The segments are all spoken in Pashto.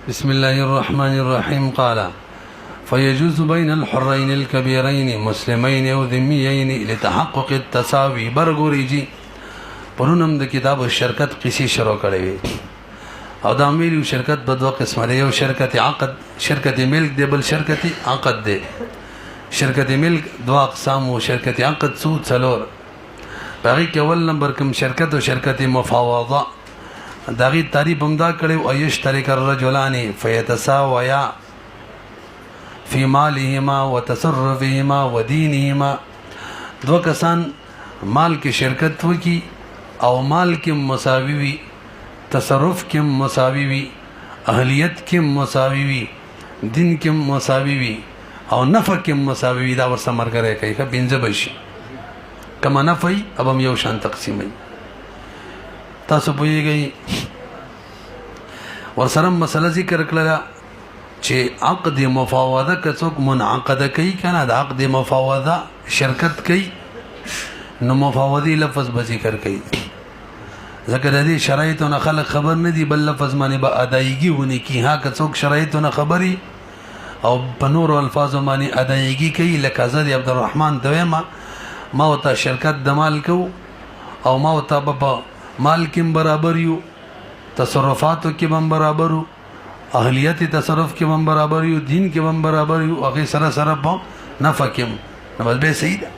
بسم الله الرحمن الرحيم قال فيجوز بين الحرين الكبيرين مسلمين او ذميين لتحقق التساوي برغوريجي پرونم د کتاب شرکت قصې شروع کړې او دا ویلو شرکت په دوه قسمه ده، یو شرکت عقد، شرکت ملک دی، بل شرکت عقد دی. شرکت ملک دوه اقسام او شرکت عقد څو څلور. باقي کې اول نمبر کوم شرکت او شرکت مفاوضه داغي تعریف هم دا کړو او یشترک الرجلان فیتساویا فی مالهما وتصرفهما ودینهما. دو کسان مال کې شرکت وکي او مال کې مساوي وي، تصرف کې مساوي وي، اهلیت کې مساوي وي، دین کې مساوي وي او نفع کې مساوي وي. دا ورسره مرګره کوي که بنځه بشي کما نفعي اب هم یو شان تقسیمي. تاسو پوهیږئ ورسره مسله ذکر کړله چې عقد مفاوضه که څوک منعقده کوي کنه د عقد مفاوضه شرکت کوي نو مفاوضي لفظ به ذکر کوي، ځکه د دې شرایطونو خلک خبر نه دي، بل لفظ باندې به ادایګي ونی کی. ها که څوک شرایطونو خبري او په نور الفاظ باندې ادایګي کوي، لکه زه د عبدالرحمن دویمه ما وته شرکت د مال کو او ما وته په مال کې برابر یو، تصرفاتو کې هم برابر یو، اهلیت تصرف کې هم برابر یو، دین کې هم برابر یو، هغه سره سره په نفع کې نو بس به صحیح ده.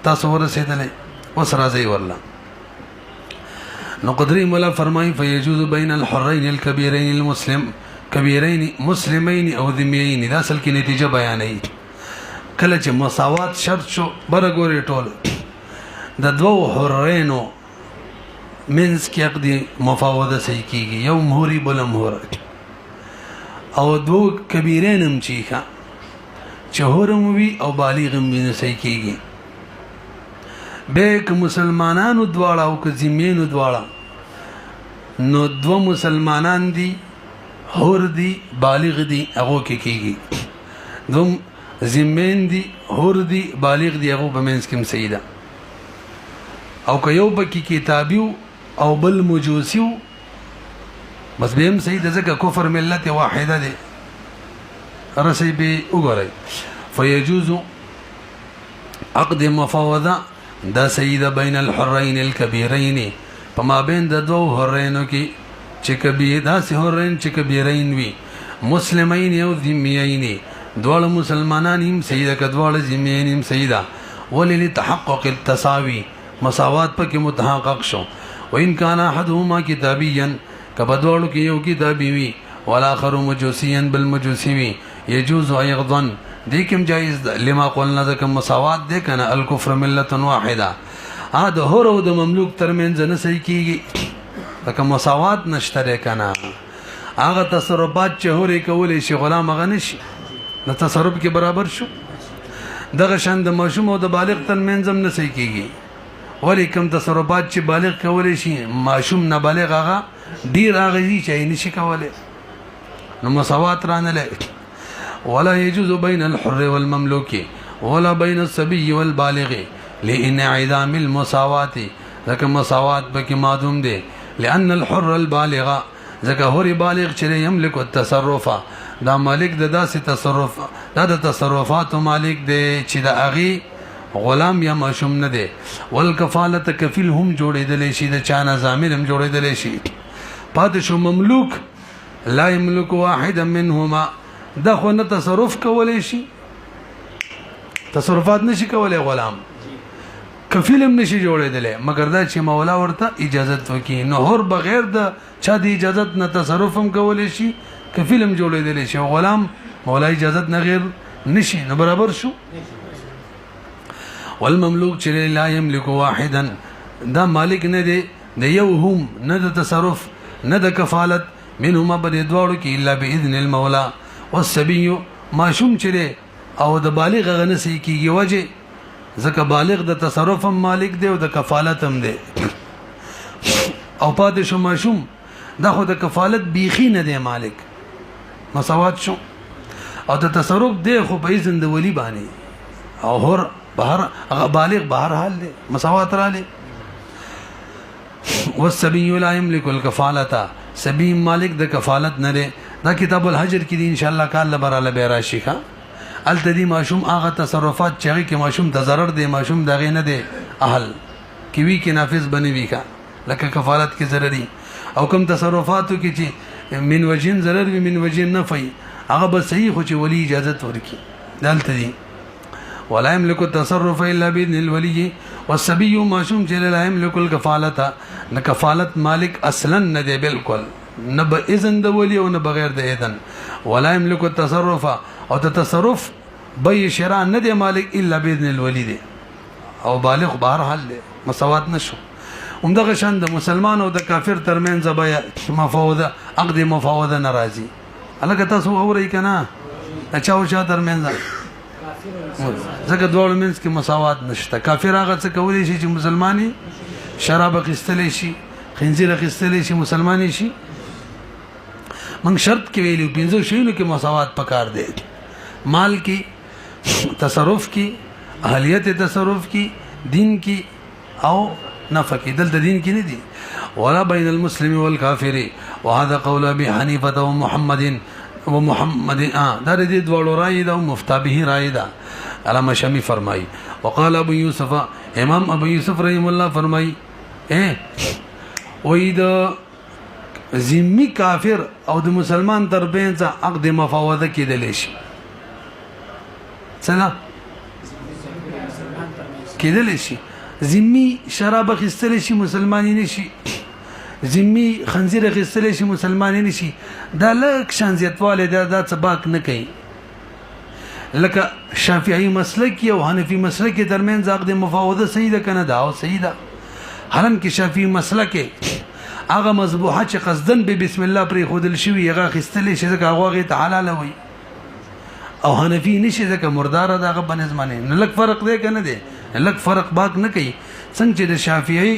تاسو ورسېدلې اوس راځي والله. نو قدري مولا فرمایي فيجوز بين الحرين الكبيرين المسلم كبيرين مسلمين او ذميين. دا اصل کې نتیجه بیانوي. کله چې مساوات شرط شو برګوري ټول د دوو حرینو منځ کې عقد مفاوضه صحیح کیږي، یو مهوري بل مهور او دو کبیرین هم چیخه چهورم وی او بالغ هم صحیح کیږي. به که مسلمانانو دواړه او که ذمینو دواړه نو دو مسلمانان دي، حور دي، بالغ دي، هغه کې کیږي. دوم ذمین دي، حور دي، بالغ دي، هغه په منځ کې صحیح ده. او که یو بکی کتابیو او بل مجوسیو بس به هم صحیح ده، ځکه کفر ملت واحده ده. رسي به وګورئ فيجوز عقد مفاوضه دا سید بین الحرین الكبیرین پما بین د دوه حرینو کې چې کبیر دا سه حرین چې کبیرین وی مسلمین او ذمیین دوه مسلمانان هم سید کدوړ ذمیین هم سیدا وللتحقق التساوی مساوات پکې متحقق شو. وان کان احدهما کتابیا کبدوړو کې یو کتابی وی والاخر مجوسیا بالمجوسی وی يجوز ايضا دې کوم جایز لما قلنا ذکر مساوات دې کنه الکفر ملت واحده. ا د هور او د مملوک ترمنځ نه صحیح کیږي ځکه مساوات نشته کنه. هغه تصرفات چې هورې کولې شي غلام هغه نشي د تصرف کې برابر شو. دغه شان د ماشوم او د بالغ ترمنځ هم نه صحیح کیږي، ولی کوم تصرفات چې بالغ کولې شي ماشوم نه بالغ هغه ډیر هغه چې نشي کولای نو مساوات رانه لې. ولا يجوز بين الحر والمملوك ولا بين الصبي والبالغ لانعدام المساوات. ذکر مساوات بک معدوم دي لان الحر البالغ ذکر هر بالغ چې يملك التصرف دا مالک د داسې تصرف دا د تصرفات مالک دی چې د اغي غلام یا ماشوم نه دی. والکفاله کفیل هم جوړېدل شي، د چانه ضامن هم جوړېدل شي. پاتې شو مملوک لا يملك واحدا منهما دا خو نه تصرف کولای شي، تصرفات نشي کولای غلام، کفیل هم نشي جوړېدل مګر دا چې مولا ورته اجازه وکي. نو هر بغیر د چا دی اجازه نه تصرف هم کولای شي، کفیل هم جوړېدل شي، غلام مولا اجازه نه غیر نشي، نو برابر شو. والمملوک چې لا يملك واحدا دا مالک نه دی د یو هم نه د تصرف نه د کفالت منهما بل دوړو کې الا باذن المولى. والسبي ماشوم چره او د بالغ غنه سي کیږي وجه ځکه بالغ د تصرف هم مالک دی او د کفالت هم دی. او پاتې شو ماشوم دا خو د کفالت بیخي نه دی مالک، مساوات شو. او د تصرف دی خو په اذن د ولی باندې او هر بهر بالغ بهر حال دی، مساوات را لې. والسبي لا يملك الكفاله سبي مالک د کفالت نه دی دا کتاب الحجر کې دی ان شاء الله کال براله به راشي ښا التدی ماشوم هغه تصرفات چې کې ماشوم د ضرر دی ماشوم دغه نه دی اهل کیوی کې نافذ بنوي کا لکه کفالت کې ضرري او کوم تصرفاتو کې چې من وجین ضرر وي من وجین نفي هغه به صحیح خو چې ولی اجازه ورکي دلته دی ولا يملك التصرف الا باذن الولي والسبي ماشوم چې لا يملك الكفاله نه کفالت مالک اصلا نه دی بالکل نه به اذن د ولی او نه بغیر د اذن ولا يملك التصرف او تصرف به شرع نه دی مالک الا باذن الولي دی او بالغ بهر حال دی مساوات نشو همدغه شان د مسلمان او د کافر ترمنځ به مفاوضه عقد مفاوضه ناراضي الګ تاسو اورئ کنه اچھا او چا ترمنځ ځکه دوه منځ کې مساوات نشته کافر هغه څه کولی شي چې مسلمانۍ شراب خستلی شي خنزیر خستلی شي مسلمانۍ شي من شرط کې ویلو پنځه شیونو کې مساوات پکار دی مال کې تصرف کې اهلیت تصرف کې دین کې او نفع کې دلته دین کې نه دي ولا بین المسلم والکافر وهذا قول ابي حنيفه ومحمد دا دې دوړو راي دا مفتا به راي دا علامه شامی فرمای وقال ابو يوسف امام ابو يوسف رحم الله فرمای وې دا ذمي کافر او د مسلمان تربینځ عقد مفاوضه کېدل شي څنګه کېدل شي ذمي شراب خستل شي مسلمانۍ نشي ذمي خنزیر خستل شي مسلمانۍ نشي دا لک شان زیاتواله دا څباک نه کوي لکه شافعي مسلک او حنفي مسلک درمیان عقد مفاوضه صحیح ده کنه دا او صحیح ده حالان کې شافعي مسلک هغه مذبوحه چې قصدن به بسم الله پر خودل شوی هغه خستل شي ځکه هغه ته حلال وي او حنفي نشي ځکه مردار ده هغه بنظمانه نه لک فرق دی کنه دی لک فرق باک نه کوي څنګه چې د شافعي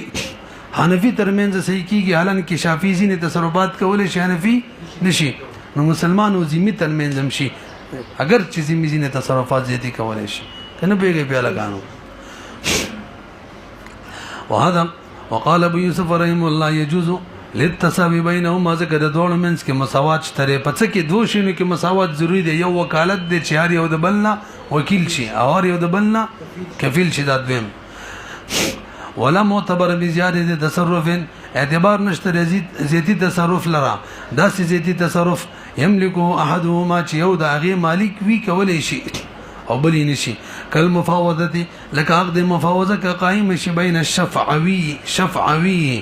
حنفي ترمنځ صحیح کیږي حالان کې شافعي ځینې تصرفات کولای شي حنفي نشي نو مسلمان او ذمي ترمنځ هم شي اگر چې ذمي ځینې تصرفات زیاتې کولای شي کنه بیګي بیا لګانو وهذا وقال ابو يوسف رحم الله يجوز للتساوي بينهما ذکر د دوه منځ کې مساوات شته پڅ کې دوه شینو کې مساوات ضروری دی یو وکالت دی چې هر یو د بلنا وکیل شي او هر یو د بلنا کفیل شي دا دویم ولا معتبر بزياده تصرف اعتبار نشته زیاتی تصرف لرا دا زیاتی تصرف يملكه احدهما چې یو د هغه مالک وی کولای شي او بلی نشي کل مفاوضه لك عقد مفاوضه قائم شي بین شفعوي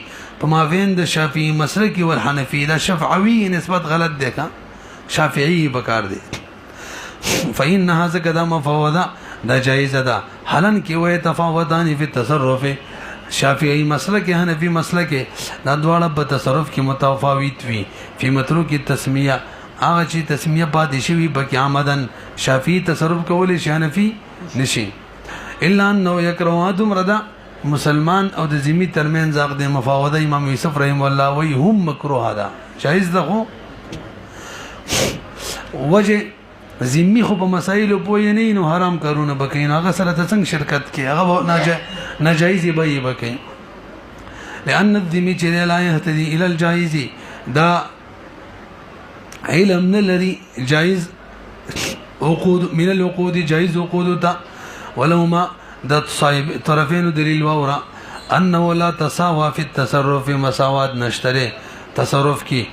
په مابین د شافعي مسلک او الحنفي دا شفعوي نسبت غلط ده کا شافعي بکار دي فإنها زکدا مفاوضه دا جایز ده حالن کې وې تفاوتان فی التصرف شافعي مسلک حنفي مسلک دا دواړه په تصرف کې متفاوت وي په متروک تسمیه هغه چې تسمیه پاتې شوی بکې آمدن شافعي تصرف کولای شي حنفي نشي الا انه يكره دمردا مسلمان او د ذمي ترمنځ عقد مفاوضه امام یوسف رحم الله وی هم مکروه ده جایز ده وجه ذمي خو په مسایل پوی نه نو حرام کارونه بکین هغه سره څنګه شرکت کې هغه ناجایز به بکین لأن الذمي چې لا يهتدي الى الجائز دا علم نلري جائز عقود من العقود جائز عقود تا ولهما د صاحب طرفین دلیل وورا انه لا تساوى في التصرف مساوات نشتره تصرف کی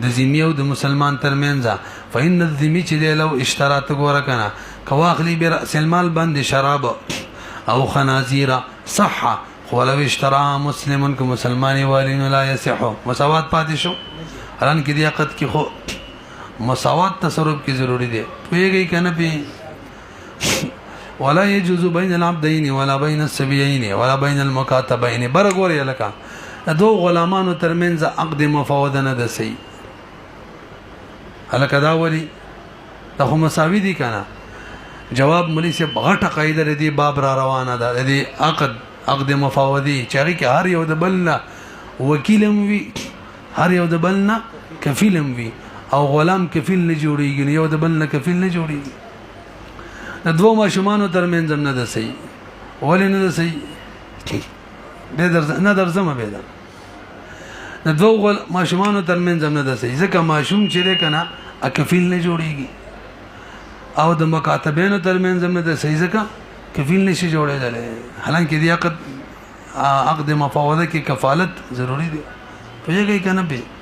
د ذمي او د مسلمان ترمنځ فإن الذمي چې لو اشتراط ګور کنه کواخلی براس المال باندې شراب او خنازیر صح ولو اشترى مسلم کو مسلمانی والین لا يصح مساوات پاتې شو الان کې دی عقد کې خو مساوات تصرف کی ضروری دی پیږي کنه پی ولا يجوز بين العبدين ولا بين السبيين ولا بين المكاتبين برغوري لك دو غلامانو ترمنځ عقد مفاوضه نه ده سي الکه دا ولی ته مساوي دي کنه جواب ملي سے غټه قاعده دي باب را روانه ده دي عقد مفاوضي چې هر یو د بلنا وکیلم وی هر یو د بلنا کفیلم وی او غلام کفیل نه جوړیږي یو د بلنا کفیل نه جوړیږي د دوه ماشومانو ترمنځ نه ده صحیح ولې نه ده صحیح به نه درځم به ده د دوه ماشومانو ترمنځ هم نه ده صحیح ځکه ماشوم چې دی که نه کفیل نه جوړېږي او د مکاتبینو ترمنځ هم نه ده صحیح ځکه کفیل نشي جوړېدلی حالانکه دې عقد مفاوضه کې کفالت ضروری دی پوهېږئ که نه پې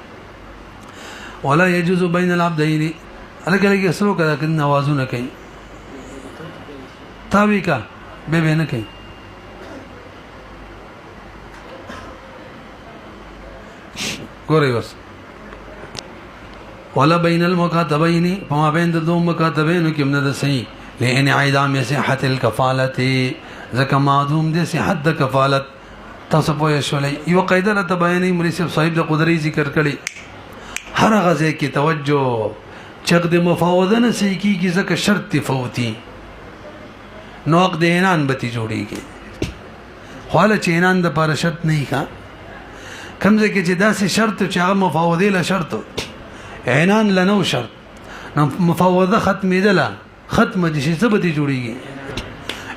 ولا يجوز بین العبدین هلکه لږ سلو که دا که نوازونه کوي تاوی کا بے بے نه کوي ګورئ اوس ولا بین المکاتبین فما بین د دو مکاتبینو کې نه ده صحیح لأن عدم صحة الكفالة ځکه معدوم دی صحت د کفالت تاسو پوه شولئ یوه قاعده راته بیانوي مولوي صاحب د قدرۍ ذکر کړي هر هغه ځای کې توجه چې عقد مفاوضه نه صحیح کېږي ځکه شرط فوتي نو عقد عنان به ترې جوړېږي خو هله چې عنان دپاره شرط نه وي ښه کوم ځای کې چې داسې شرط چې هغه مفاوضې له شرط عنان له نو شرط نو مفاوضه ختمېدله ختمه دي چې څه به ترې جوړېږي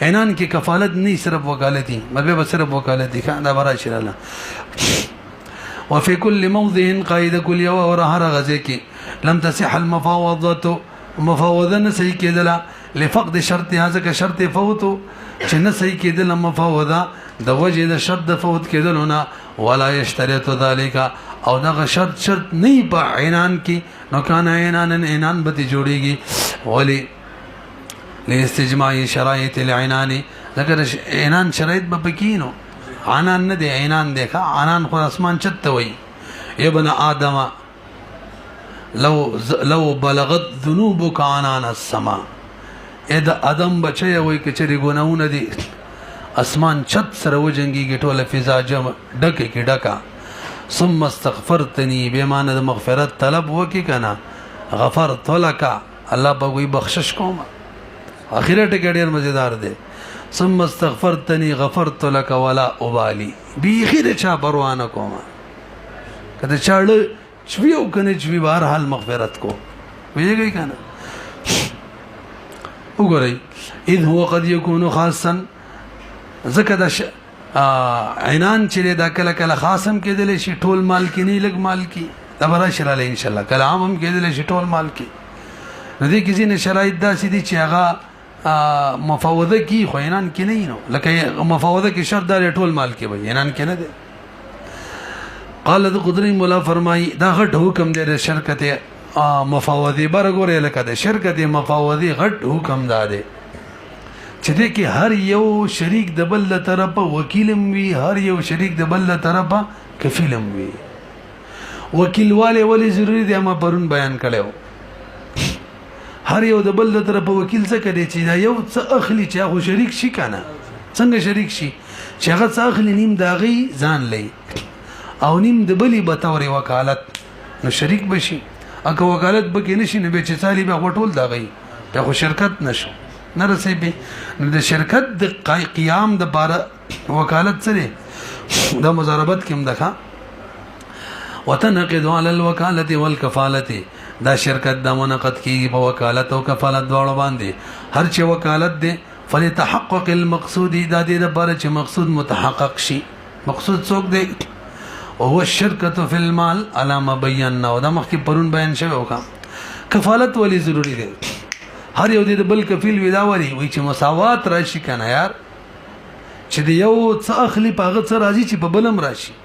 عنان کې کفالت نه صرف وکالتي مطلب به صرف وکالتي ښه دا به راشي راله وفي كل موضع قاعده كل يوم ورهر غزيكي لم تصح المفاوضه مفاوضه نسي كدلا لفقد شرط هذا كشرط فوت چې نسي كدلا مفاوضه د وجه د شرط فوت كدلونه ولا يشترط ذلك او دغه شرط نه په عنان کې نو کان عنان به جوړيږي ولي لاستجماع شرائط العنان ذکر عنان شرایط به پکینو عنان نه دی عنان دیکھا عنان خو اسمان چت وي ابن آدم لو بلغت ذنوبك عنان السما اذا ادم بچي وي کچري ګناونه دي اسمان چت سره وجنګي ټوله فضا جم ډکه کی ډکا ثم استغفرتني بمانه د مغفرت طلب وکي کنا غفرت لك الله به وي بخشش کوم اخرت کې ډېر مزیدار دی ثم استغفرتني غفرت لك ولا ابالي بيخير چا پروانه کوم کله چاړه چويو کنه چوي بهر حال مغفرت کو ویږي کنه وګورئ اذ هو قد يكون خاصا زکه د عنان چې دا کله کله خاصم کېدل شي ټول مال کې نه لګ مال کې دا به راشي راله ان شاء الله کله عام هم کېدل شي ټول مال کې نو دې کې ځینې شرایط داسې دي چې هغه مفاوضه کی خو عنان کې نه نو لکه مفاوضه کې شرط دار ټول مال کې وي عنان کې نه دی قال د قدرت مولا فرمای دا غټ حکم دی د شرکت مفاوضه برګورې لکه د شرکت مفاوضه غټ حکم دی چې دې کې هر یو شریک د بل طرفه وکیلم وي هر یو شریک د بل طرفه کفیلم وي وکیل والے ضروری دی ما پرون بیان کړو هر یو د بل طرفه وکیل څه کوي چې دا یو څه اخلي چې هغه شریک شي کنه څنګه شریک شي چې هغه څه اخلي نیم داغي ځان لې او نیم د بلی به تور وکالت نو شریک بشي اګه وکالت به کې نشي نه به چې سالي به غټول داغي ته خو شرکت نشو نه رسېږي نو د شرکت د قیام د بار وکالت سره د مضاربت کې مدخه وتنقض على الوكاله والكفاله دا شرکت د منعقد کیږي په وکالت او کفالت دواړو باندې هر چې وکالت دی فلتحقق المقصود دا دې لپاره چې مقصود متحقق شي مقصود څوک دی او هو الشرکت فی المال على ما بينا او دا مخکې پرون بیان شوی وکا کفالت ولی ضروری دی هر یو دې بل کفیل ویداوري وای چې مساوات راشي کنه یار چې د یو څه اخلي پاغه څه راځي چې په بلم راشي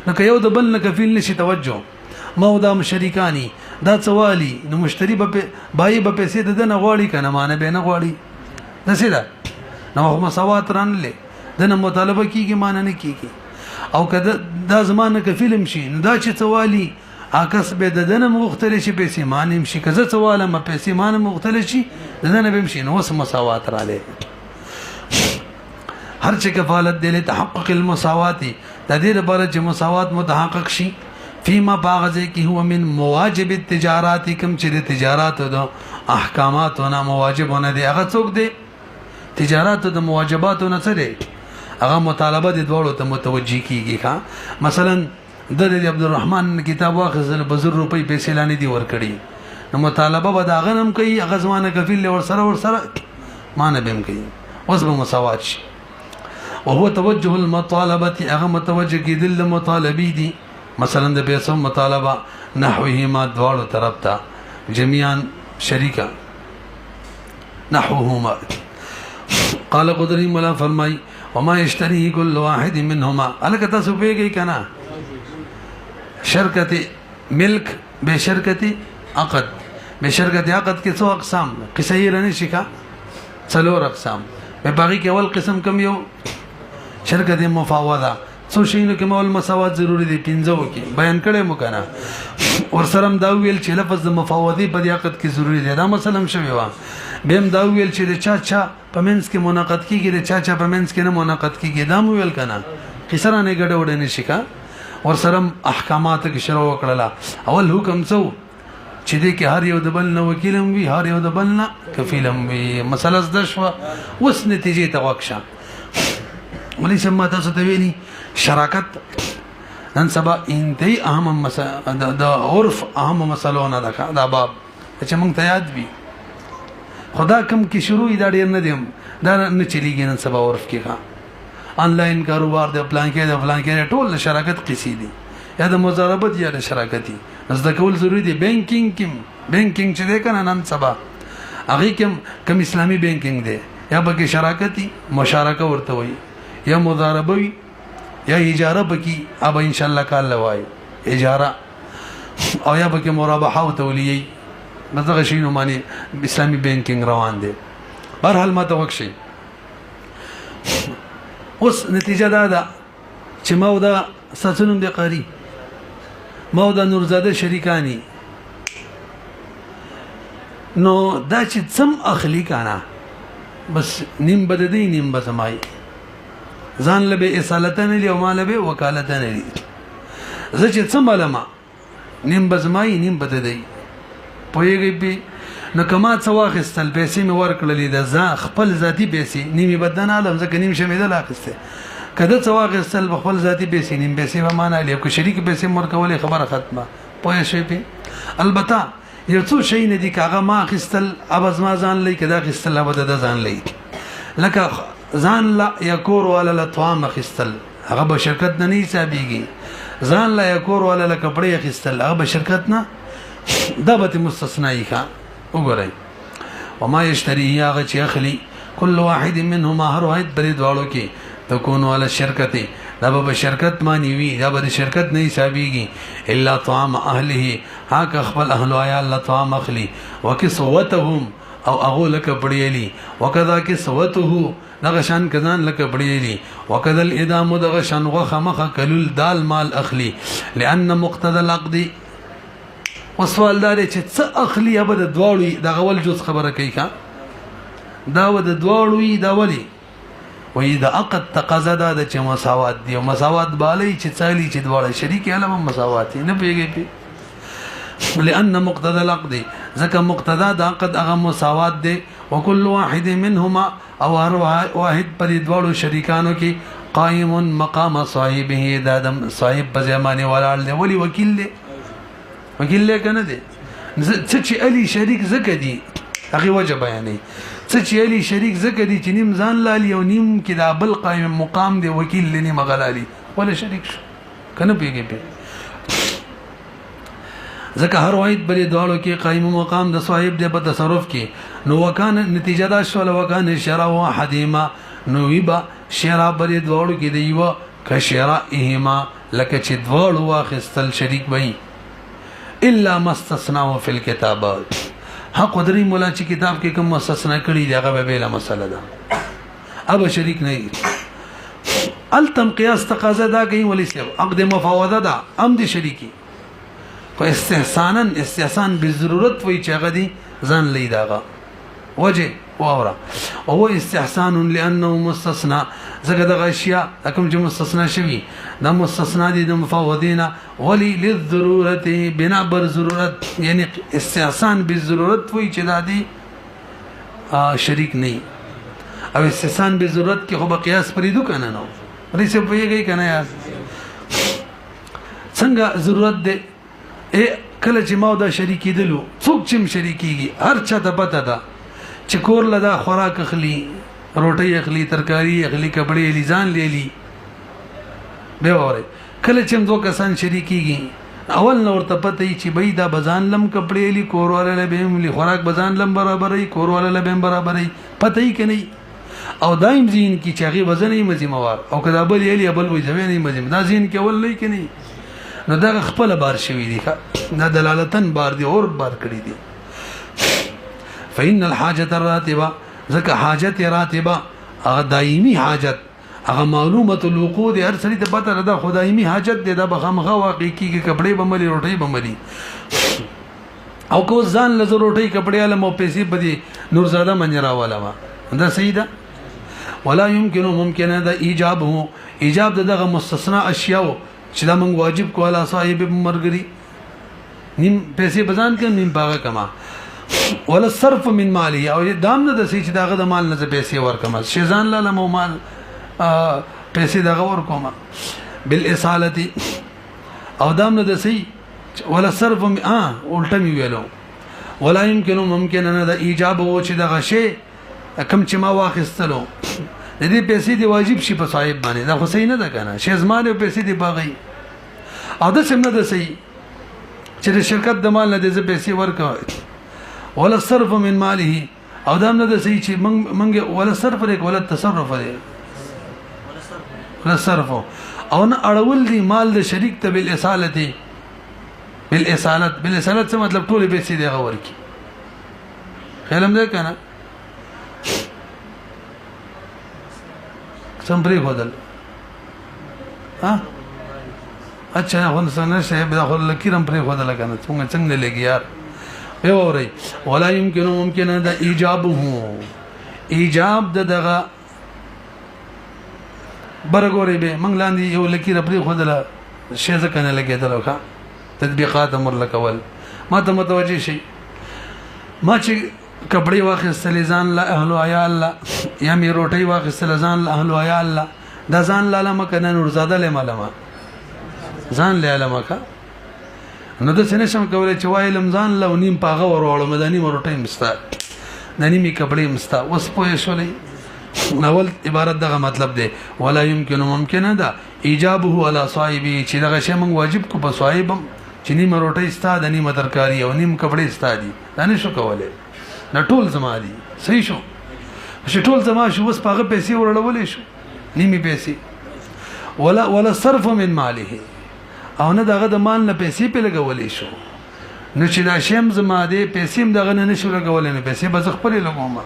نو که یو د بل نه کفیل نشي توجه ما دا شریکانی دا څوالي نو مشتری به بای به پیسې دنه غواړي کنه مانه به نه غواړي دسه دا نو مساوات رانلې دنه مطالبه کیږي مانه نه کیږي او کده دا زمانه کفیلم شي نو دا چې څوالي اکس به دنه مختلف شي پیسې مانم شي کزه څواله ما پیسې مانه مختلف شي دنه به شي نو وس مساوات رااله هر چې کفالت دې تحقق المساوات د دې لپاره چې مساوات متحقق شي فيما باغزه کی هو من مواجب التجارات کم چې د تجارت او احکامات او مواجبونه دي هغه څوک دي تجارت او مواجبات نه څه دي هغه مطالبه د دوړو ته متوجي کیږي ښا مثلا د عبدالرحمن کتاب واخذل بزر روپۍ پیسې لانی دي ور کړی نو مطالبه به دا غنم کوي هغه ځوانه کفیل ور سره مانه بهم کوي اوس به مساوات شي وهو توجه المطالبه هغه متوجه کیدل مطالبي دي مثلا د پیسو مطالبه نحوهما دوالو طرف ته جميعا شریکا نحوهما قال قدري مولا فرمای وما يشتري كل واحد منهما الک تاسو پیږي کنا شرکت ملک به شرکت عقد به شرکت عقد کې څو اقسام قصې رنه شيکا څلور اقسام په باقي کې اول قسم کم یو شرکت مفاوضه څو شینو کې مول مساوات ضروری دي پنځو کې بیان کړي مو کنه ور سره دا ویل چې لفظ مفاوضه په عقد کې ضروری دي دا مثلا شوی و بهم دا ویل چې چا پمنس کې مناقض کیږي چا پمنس کې نه مناقض کیږي دا مو ویل کنه قصره نه ګډه وډه نشي کا ور سره احکامات کې شروع وکړه اول حکم څو چې دې کې هر یو د بل نه وکیلم وي هر یو د بل نه کفیلم وي مسله د شوا وس نتیجې ته وکشه ولې سم تاسو ته ویلي شراکت نن سبا انتهي اهم مسله د عرف اهم مسلو نه ده دا باب چې موږ ته یاد وي خدا کم کې شروع دا ډیر نه دیم دا نه چلیږي نن سبا عرف کې ښا آنلاین کاروبار د پلان کې ټول شراکت قصې دي یا د مضاربت یا د شراکتي زده کول ضروری دي بانکینګ چې ده کنه نن سبا هغه کم اسلامي بانکینګ دی یا به شراکتي مشارکه ورته وي یا مضاربه وي یا اجاره بکی اب ان شاء الله کال لوای اجاره او یا بکی مرابحه او تولیه دغه شینو معنی اسلامي بانکینګ روان دي بهرحال ما توقشي اوس نتیجه دا چې مودا ساتونم د قاری مودا نورزاده شریکانی نو دا چې څم اخلي کانا بس نیم بددي نیم بسمای ځان له به اصالتن له مال به وکالتن لري زه چې څم علما نیم بسمای نیم بددي پويږي به نو کما څو واخستل پیسې می ورکړلې د ځا خپل ذاتی پیسې نیمه بدن عالم ځکه نیم شمیدل اخسته کله څو واخستل خپل ذاتی پیسې نیم پیسې و معنا لې کو شریک پیسې مرکولې خبره ختمه پوه شئ په البته یو څو شي نه دي کاغه ما اخستل ابز ما ځان لې کدا اخستل ابد د ځان لې لکه ځان لا یکور ولا لطعام اخستل هغه به شرکت نه حسابيږي ځان لا یکور ولا لکپړې اخستل هغه به شرکت نه دابت مستثنائی کا وګورئ وما يشتري هغه چې اخلي كل واحد منهما هر واحد بری دوالو کې تكون على الشركه دا به شرکت مانی وی دا به شرکت نه حسابيږي الا طعام اهله هاک خپل اهل یا الله طعام اخلي وکسوتهم او اغه لك پړیلی وکذا کسوته دغه شان کزان لك پړیلی وکذا الادام دغه شان غخ مخ کلل دال مال اخلي لان مقتضى العقد وسوال دار چې څه اخلي ابد دواړو د غول جز خبره کوي کا دا ود دواړو دا ولي وې د عقد تقاضا ده چې مساوات دي او مساوات بالي چې څالي چې دواړه شریک علم مساوات نه پیږي لان مقتضى العقد ځکه مقتضا د عقد هغه مساوات دي وكل واحد منهما او هر واحد پر دواړو شریکانو کې قائم مقام صاحبه د صاحب په ځمانه ولاړ دی ولي وکیل دی وکیل له کنه دي چې علي شریک زکه دي هغه وجه بیانې چې علي شریک زکه دي چې نیم ځان لالي او نیم کې دا بل قائم مقام دی وکیل لنی مغلالي ولا شریک شو کنه پیږي په ځکه هر واحد بل دوالو کې قائم مقام د صاحب دی په تصرف کې نو وکانه نتیجه دا شو وکانه شرع واحدهما نو ویبا شرع بل دوالو کې دی و کشرائهما لکه چې دوالو واخستل شریک وي الا مستثناه فی الكتابات حق قدری مولا چې کتاب کې کوم مستثنا کړي دی هغه به له مسله ده اب شریک نه التم قیاس تقاضا دا کوي ولې سبب عقد مفاوضه ده ام دي شریکی خو استحسان بالضرورت وی چې هغه دي ځان لیداغه وجه واورا او استحسان لانه مستثنى زګه د اشیاء کوم چې مستثنا شوی دا مستثنا دي د مفاوضین ولي للضرورت بنا بر ضرورت یعنی استحسان بالضرورت وی چې دادي شریک نه او استحسان بالضرورت کې خو به قیاس پریدو کنه نو ریسه پیږي کنه یا څنګه ضرورت ده کله چې ما دا شریکی دلو څوک چې شریکيږي هر چا ته پته ده چې کور لدا خوراک اخلي روټي اخلي ترکاری اخلي کپڑے لیزان لیلی به وره کله چې دوه کسان شریکيږي اول نور ته پته چې بې دا بزان لم کپڑے لی کورواله لبهم لی خوراک بزان لم برابرې کورواله لبهم برابرې پته یې کني او دایم زین کی چاغي وزن یې مزموار او کدا بل یې بل وې ځوی نه مزم دا زین کې ول نه کني نو دا خپل بار شوی دی دا دلالتن بار دی اور بار کړی دی فإن الحاجة الراتبة ځکه حاجت راتبه هغه دایمي حاجت هغه معلومه الوقود هر سړي ته پته ده خدایمي حاجت دی دا بخامخه واقع کیږي کپڑے بملي روټي بملي او کو ځان له روټي کپڑے له مو پیسې بدی نورزاده منجرا والا وا دا صحیح ده ولا يمكن ممکن ده ایجاب هو ایجاب دغه مستثنا اشیاء چې دا موږ واجب کولا صاحب مرګري نیم پیسې بزان کې نیم باغه کما ولا صرف من مالی او دام نه د سې چې داغه د مال نه پیسې ورکما شیزان لاله مو مال پیسې دغه ورکوما بالاصاله او دام نه د سې ولا صرف الټه می ویلو ولا يمكن ممکن نه د ایجاب او چې دغه شی کم چې ما واخستلو د دې پیسې دی واجب شي په صاحب باندې دا خو صحیح نه ده کنه شی زمانه پیسې دی باغی او د سم نه ده صحیح چې د شرکت د مال نه د پیسې ورکوي ولا صرف من ماله او دام نه د صحیح چې منګ ولا صرف لري ولا تصرف لري ولا صرف او نه اړول دي مال د شریک ته بالاصاله څه مطلب ټول پیسې دی غور کی خیالم ده کنه سم پری خدل ها اچھا هون سن شه به خل لکیرم پری خدل کنه څنګه لګي یار به وری ولا يمكن ممکن ده ایجابه ایجاب دغه برګوري به منګلاندې یو لکیر پری خدل شه ځکنه لګیدل ښا تطبیقات امر لکول ما ته متوجي شي ما چې کپڑے واخستل ځان له اهل یا الله یا می روټي واخستل ځان له اهل یا الله دا ځان لاله مکنه نور زاده له مالما ځان له علمه کا نو د سینې شم کولای چې وای لم ځان له نیم پاغه ورول مدانی روټي مستا ننی می کپڑے مستا وس پوي شولې اول عبارت دغه مطلب دی ولا يمكن ممکن ده ایجابه على صاحبي چې دغه شی موږ واجب کو په صاحبم چې نیم روټي استا د نیم ترکاری او نیم کپڑے استا دي دا نشو کولای نه ټول زما دي صحیح شو چې ټول زما شو بس پاغه پیسې ورړولې شو نیمه پیسې ولا صرف من ماله او نه دغه د مال نه پیسې په لګولې شو نو چې دا شیم زما دي پیسې دغه نه نشو لګولې نه پیسې بس خپل لګوم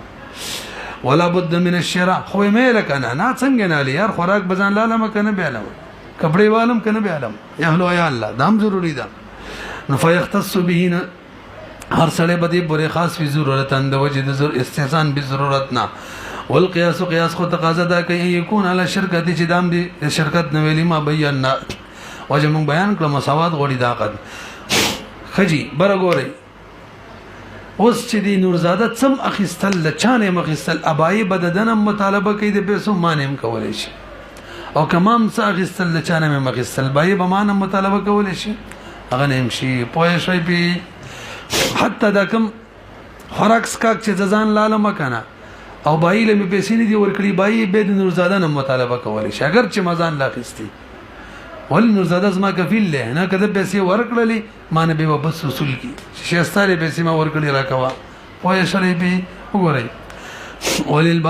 ولا بد من الشراء خو مې لکنه نه څنګه نه یار خوراک بزان لاله مکنه بیالم کپڑے والم کنه بیالم یا الله دام ضروری ده نو فیختص به هر سړی به دې پورې خاص وی ضرورت اند وجه د استحسان به ضرورت نه والقياس قياس خو تقاضا ده کوي يكون على شرکت چې دام دي شرکت نو ویلی ما بیان وجه مون بیان کړم مساوات غوړي داقت خجی برګوري اوس چې دی نورزاده څم اخیستل لچانه مخیستل ابای بددنم مطالبه کوي د پیسو مانم کولای شي او کمام څه اخیستل لچانه مخیستل بای به مانم مطالبه کولای شي هغه نیم شي پوه شي پی حتی دا کم خوراک سکاک چې ځان لاله مکنه او بای له می پیسې نه دی ورکړي بای به د نورزاده نه مطالبه کولای شي اگر چې مزان لا خستی ول نورزاده زما کفیل له نه کده پیسې ورکړلې مان به واپس وصول کی شهستاره پیسې ما ورکړي راکوا پوهه شری به وګورئ ولل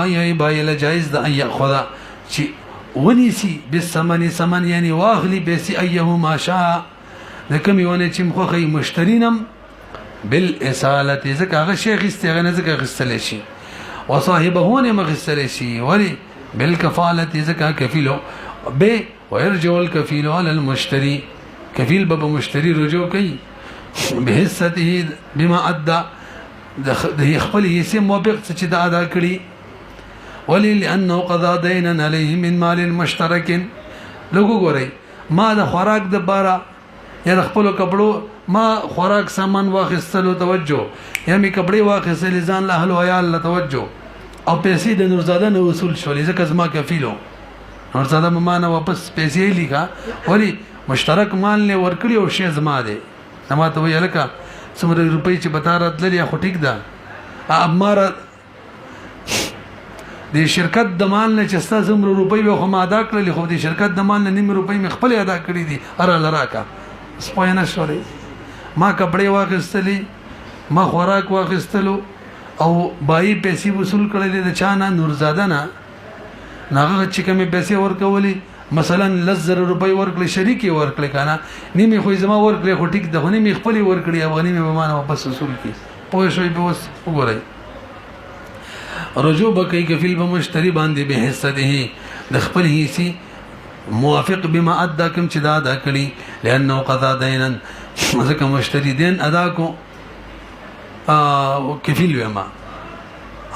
بای له جایز ده اي خدا چې ونیسی بالثمن ثمن یعنی واغلی پیسې ايهو ما شاء لکه میونه چې مخخي مشترینم بالاصاله ځکه هغه شیخ استغنه ځکه غسل شي وصاحبهونه مغسل شي ولی بالکفاله ځکه کفیلو به ويرجع الكفيل على المشتري كفيل بابا مشتري رجوع کوي بحصته بما ادى د خپل یې موافق چې دا ادا کړی ولی لانه قضا دينا عليه من مال مشترك لوګو ګورئ ما د خوراک د بارا یا د خپل کپړو ما خوراک سامان واخستلو توجه یا می کپړې واخستل ځان له اهل یا الله توجه او پیسې د نورزاده نه وصول شولې ځکه زما کفیلو نورزاده مانه واپس پیسې لیکا ولی مشترک مال نه ورکړي او شی زما ده زما ته ویل کا څومره روپۍ چې بتا راتللی خو ټیک ده اماره د شرکت د مال نه چې ستا زمرو روپۍ به خو ما ادا کړلې خو د شرکت د مال نه نیم روپۍ مې خپل ادا کړې دي اره لراکا سپوی نه شولې ما کپړې واخیستلې ما خوراک واخیستلو او بای پیسې وصول کړلې د چا نه نورزاده نه هغه چې کومې پیسې ورکولې مثلا 10,000 روپۍ ورکړې شریکې ورکړې کنه نیمې خو زما ورکړې خو ټیک د غنی مې خپلې ورکړې افغاني مې به ما نه واپس وصول کړي پوه شوي به اوس وګورئ رجوع بکی کفیل به مشتری باندې به حصته د خپل حصي موافق بما ادا کوم چې دا ادا کړي لانه قضا دینا ځکه مشتری دین ادا کو کفیل وما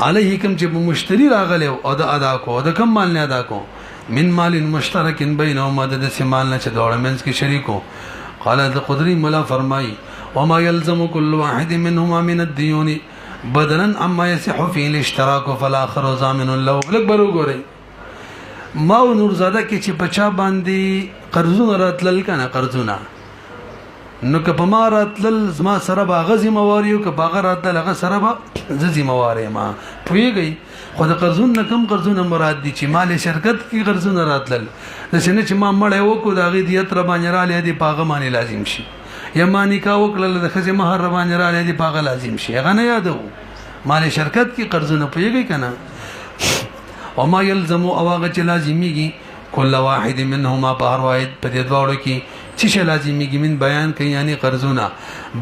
علیه کوم چې مشتری راغلی او دا ادا کو دا کم مال نه ادا کو من مال مشترک بینهما د سمال نه چې دوړ منځ کې شریکو قال د قدری مولا فرمای وما يلزم كل واحد منهما من الديون بدلا عما يصح فيه الاشتراك فالاخر ضامن له لک برو ګوري ما نور زاده کې چې بچا باندې قرضونه راتلل کنه قرضونه نو که په ما راتلل زما سره باغ ذمہواریو که باغ راتل هغه سره به ذمہواری ما پویږي خو د قرضون نه کم قرضونه مراد دي چې مال شرکت کې قرضونه راتلل د سینې چې ما مړ وکړو د غي دیت را باندې را لې دي پاغه باندې لازم شي یا ما نکاح وکړل د خزه مہر را باندې را لې دي پاغه لازم شي هغه نه یادو مال شرکت کې قرضونه پویږي کنه او ما يلزم اواغه چې لازميږي کله واحد منهما په هر واحد په دې دواړو کې چې لازميږي من بیان کوي یعنی قرضونه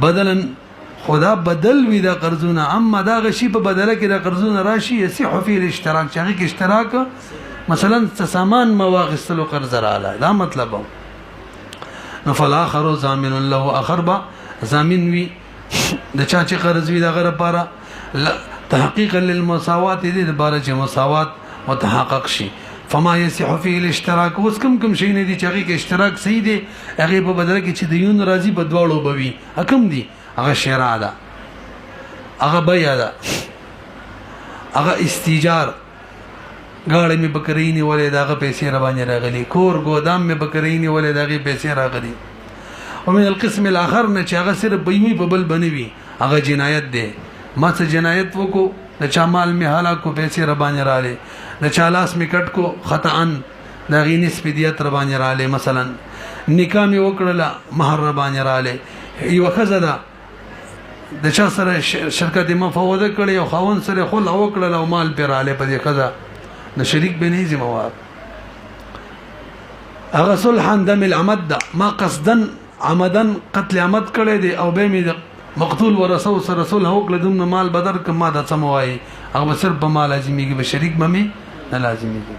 بدلن خدا بدل وی دا قرضونه اما دا غشي په بدله کې دا قرضونه راشي يصح فيه الاشتراك چې هغه کې اشتراک مثلا سامان مواغستلو قرض رااله دا مطلب نو فالاخر ضامن له اخر با ضامن وی د چا چې قرض وی دا غره لپاره تحقیقا للمساوات دې لپاره چې مساوات متحقق شي فما يصح فيه الاشتراك اوس کم شي نه دي چې هغه کې اشتراک صحیح دی هغه په بدل کې چې دیون راضي بدواړو بوي حکم دي هغه شرع ده هغه بیا ده هغه استیجار غاړې می بکرینی ولې داغه پیسې را باندې راغلي کور ګودام می بکرینی ولې داغه پیسې راغلي او من القسم الاخر نه چې هغه صرف بېوي په بل بنوي هغه جنایت ده ما څه جنایت وکړو د چا مال می حالا کو پیسې را باندې رااله د چا لاس می کټ کو خطا دا غي نسبت دیت را باندې رااله مثلا نکاح می وکړه مہر را باندې رااله یو خزدا د چا سره شرکت مفوضه کړي او خاون سره خل او کړه او مال پر رااله په دې خزا د شریک به نه ذمہوار هغه صلح دم العمد دا ما قصدا عمدا قتل عمد کړي دي او به می مقتول ورسو سره رسول هو کله دوم مال بدر کما د سموای هغه صرف په مال لازميږي به شریک ممي نه لازميږي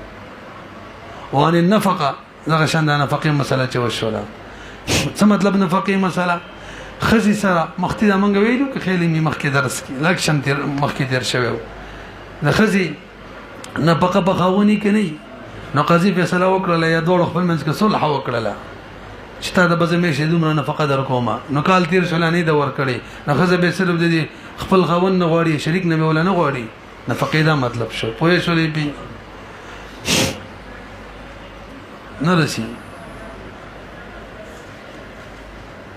وان النفقه دغه شان د نفقه مسله چې وشوله څه مطلب نفقه مسله خزي سره مخکې د منګ ویلو که خېلې می مخکې درس کې لکشن تر مخکې در شوی د خزي نفقه بخاوني کني نو قضیه فیصله وکړه یا دوه خپل منځ کې صلح وکړه چې تا د بزمې شه دومره نفقه در کومه نو کال تیر شلانې د ور کړي نو خزه به صرف د خپل خاون نه غواړي شریک نه ولا نه غواړي نفقه دا مطلب شو پوهې شولې پی نه رسی